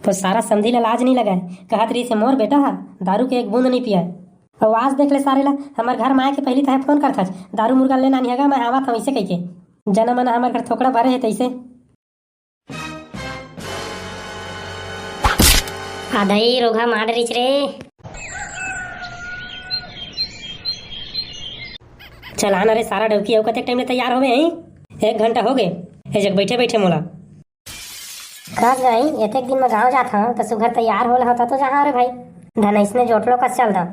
तो सारा संधि ला लाज नहीं लगाए, कहत रही से मोर बेटा हा दारू के एक बूंद नहीं पिया। और आज देख ले सारे ला हमार घर माए के पहली तहे फोन करता दारू मुर्गा लेना नहीं हगा, मैं आवत हम ऐसे कह के जना मना हमार घर थोकड़ा भरे है तैसे आधई रोगा मार रिच रे। चल आना रे सारा डवकी अब कते टाइम में तैयार होवे हैं? 1 घंटा हो गए ए जग बैठे बैठे मोला कस गई एक दिन में गाँव जाता हूँ तो सुघर तैयार हो होता तो जहाँ रे भाई धनैसने जोटलो कस चल दा।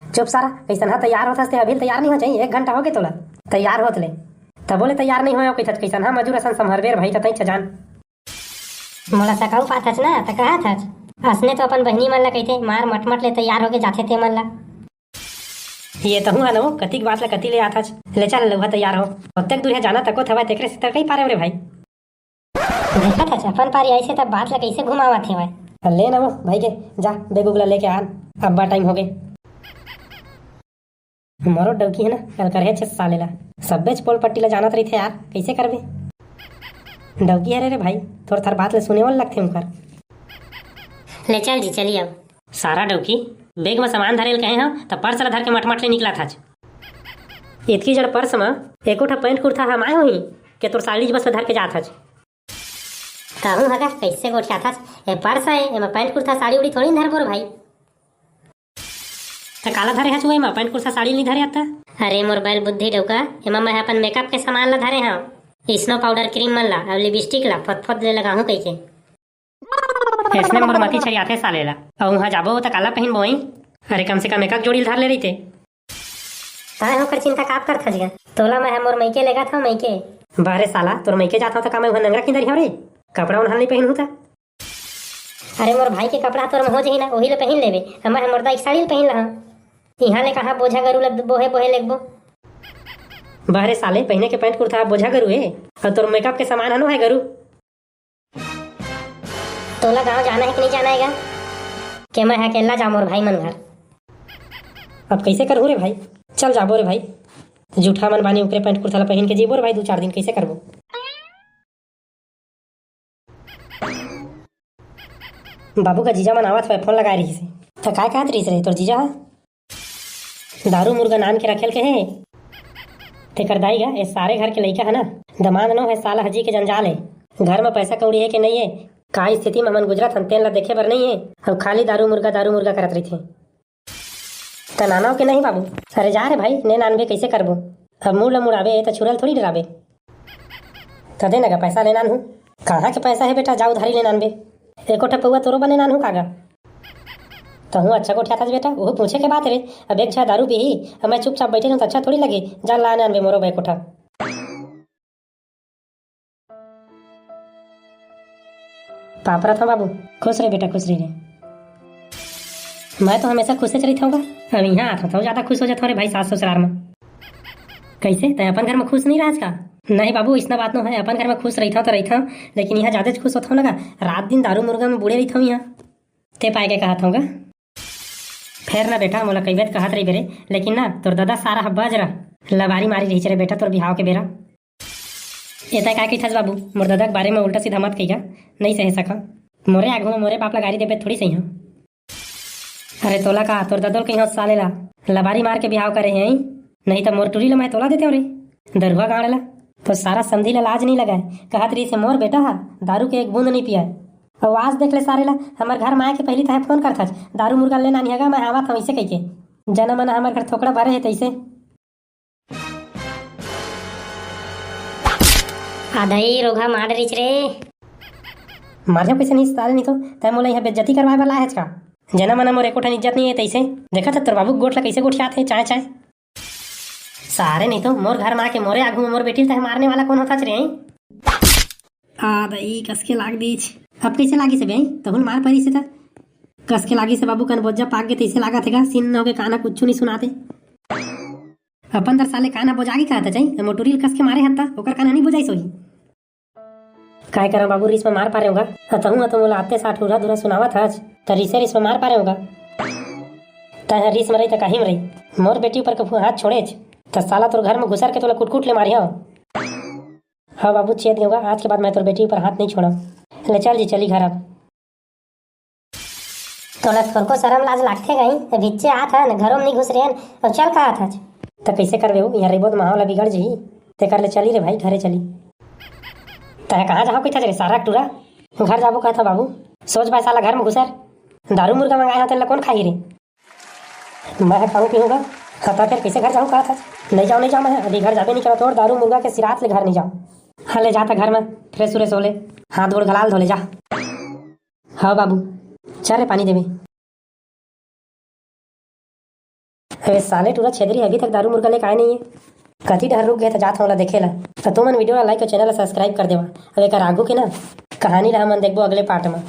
चुप सारा कैसन हा तैयार होता अभी तैयार नहीं हो चाहिए 1 घंटा हो गए तोला तैयार होत ले तब बोले तैयार नहीं हो कैसा कैसन हा मजूर असन संभरबेर भाई तई छजान मोला सकाऊ पाथच ना त कहा था असने तो अपन बहनी मन ला कहते मार मटमट ले तैयार होके जाथे ते मन ला ये तो हूँ नो कतिक बात ला कति ले आता ले चल लुहा तैयार हो तक दूरिया जाना तको थवा तेकरे से कहीं पारे रे भाई देखा था अपन पारी ऐसे तब बात ला कैसे घुमावा थे भाई ले ना वो भाई के जा बेग उगला लेके आ अब्बा टाइम हो गए मोरो डवकी है ना कल करे 6 साले ला सब्बे पोल पट्टी ला जाना रही थे यार कैसे करबे डवकी है रे भाई थोड़ा थार बात ले सुने वाला लगते उनकर ले चल जी चलिए अब सारा डवकी बेग में सामान धरेल कहे हा तब पर्स ला धर के मटमट ले निकला था इतकी जड़ पर्स में एकोठा पैंट कुर्ता हम आए हुई के तोर साड़ी बस में धर के जात हज कहूँ हगा कैसे गोठिया था ये पर्स है एमा पैंट कुर्ता साड़ी उड़ी थोड़ी धर बोर भाई तो काला धरे हज में पैंट कुर्ता साड़ी नहीं धरे आता अरे मोर बैल बुद्धि डौका एमा मैं अपन मेकअप के सामान ला धरे हाँ स्नो पाउडर क्रीम मन ला और लिपस्टिक ला फत ले लगा हूँ कैसे इसने मोर मती छरियाथे साले ला और वहाँ जाबो तो काला पहन बोई अरे कम से कम एक जोड़ी धर ले रही थे ताए होकर चिंता काप कर थज गया तोला मैं मोर मैके लेगा था मैके बारे साला तोर मैके जाता तो का मैं नंगरा किधर ही रे कपड़ा उन्हां नहीं पहन होता अरे मोर भाई के कपड़ा तोर में हो जाही ना वही ले पहन लेबे हमार मर्दा एक साड़ी पहन लहा यहाँ ले कहा बोझा गरू लग बोहे बोहे लगबो बारे साले पहने के पैंट कुर्ता बोझा गरू है और तोर मेकअप के सामान हनो है गरू तोला गाँव जाना है कि नहीं जाना है कि मैं अकेला जा मोर भाई मन घर अब कैसे करूँ रे भाई चल जाबो रे भाई जूठा मन बानी ऊपरे पैंट कुर्ता पहन के जीबो रे भाई 2-4 दिन कैसे करबो बाबू का जीजा मन आवत है फोन लगा रही से तो काय कहत रही रे तोर जीजा दारू मुर्गा नान के रखेल के है ते कर दाईगा ये सारे घर के लइका है ना दमाद नो है साला हजी के जंजाल है घर में पैसा कौड़ी है कि नहीं है का स्थिति में मन गुजरत हम तेन ला देखे बर नहीं है हम खाली दारू मुर्गा करत रही थे तो नाना के नहीं बाबू अरे जा रे भाई ने नानबे कैसे करबो अब मुड़ ला मुड़ाबे तो छुरल थोड़ी डराबे तो दे ना पैसा ले नान हूँ कहाँ के पैसा है बेटा जाओ उधारी ले नानबे एको ठपुआ तोरो बने नान हूँ कागा तो हूँ अच्छा कोठिया था बेटा वो पूछे के बात रे अब एक झा दारू पी अब मैं चुपचाप बैठे हूँ तो अच्छा थोड़ी लगे जा ला नानबे मोरो भाई कोठा पापरा था बाबू खुश रहे बेटा खुश रहे मैं तो हमेशा खुश रही था अब यहाँ आता था ज्यादा खुश हो जाता रे भाई सास ससुराल में कैसे तो अपन घर में खुश नहीं रहा का नहीं बाबू इतना बात नहीं है अपन घर में खुश रही था तो रही था लेकिन यहाँ ज्यादा खुश होता हूँ लगा रात दिन दारू मुर्गा में बूढ़े रही था यहाँ ते पाए के कहा था फिर ना बेटा मोला कई बार कहत रही बेरे लेकिन ना तोर दादा सारा हब्बा जरा लबारी मारी रही रे बेटा तोर बिहाव के बेरा एता का की थस बाबू मोर दादा के बारे में उल्टा सीधा मत कहिया नहीं सह सका मोरे आगू में मोरे बाप ला गाड़ी देबे थोड़ी सही है अरे तोला का तोर दादोल कहीं साले ला लबारी मार के बिहाव करे हैं नहीं तो मोर टूरी ला मैं तोला देते रे दरुआ गाड़ ला तो सारा संधि ला लाज नहीं लगाए कहत रही से मोर बेटा हा दारू के एक बूंद नहीं पिया और आज देख ले सारे ला हमार घर माए के पहली तहे फोन करता दारू मुर्गा लेना नहीं हगा, मैं आवत हम ऐसे कह के जना मना हमार घर थोकड़ा भरे है तैसे आधई रोगा मार रिच रे मारे पैसे नहीं सारे नहीं तो तय मोला यहाँ बेइज्जती करवाए वाला है का जना मना मोर एकोठा इज्जत नहीं है तैसे देखा था तोर बाबू गोट ला कैसे गोठिया थे चाय चाय सारे नहीं तो मोर घर माँ के मोरे आगू में मोर बेटी तहे मारने वाला कौन होता रे दई कस के लाग दीच अब कैसे लागी से भाई तहुन मार परी से था कस के लागी से बाबू कन बोझा पाक गए तैसे लागा थे सीन हो गए काना कुछ नहीं सुनाते अपन दर साले काना बोझागी कहता चाहिए मोटोरियल कस के मारे हत्ता ओकर काना नहीं बोझाई सोही काय करा बाबू रिस में मार पा रहे होगा तहूँ तो मोला आते साठ उड़ा दूरा सुनावा था तो रिस में मार पा रहे होगा तह रिस में रही तो कहीं में रही मोर बेटी ऊपर के हाथ छोड़े तो साला तोर घर में घुसर के तोला कुट ले मारी हाँ बाबू चेत होगा आज के बाद मैं तोर बेटी ऊपर हाथ नहीं छोड़ा ले चल जी चली घर अब तोला थोड़को शर्म लाज लागथे गई बिच्चे आत हन घरों में नहीं घुस रहे और चल कहा था। तो कैसे करबे हो, यहाँ रेबो तो माहौल बिगड़ जही। ते कर ले चली रे भाई, घरे चली। तय कहाँ जाओ कहता रे सारा टूरा, घर जाबो कहता बाबू। सोच भाई साला घर में घुसर दारू मुर्गा मंगाया तेला कौन खाई रे। मैं खाऊं पीऊंगा हाँ तो फिर कैसे घर जाऊँ कहा था। नहीं जाओ मैं अभी घर जाबे नहीं करा तो दारू मुर्गा के सिरात ले घर नहीं जाओ। हाँ ले जाता घर में फ्रेश व्रेश हो ले, हाथ गोड़ घलाल धो ले जा। हाँ बाबू चल रे पानी देवे। अरे साले टूरा छेदरी अभी तक दारू मुर्गा लेके आए नहीं है। कथी डर रुक गए तो जात होला देखेला। तो तुम वीडियो लाइक और चैनल सब्सक्राइब कर देवा। अब एक आगू के ना कहानी रहा मन देखबो अगले पार्ट में।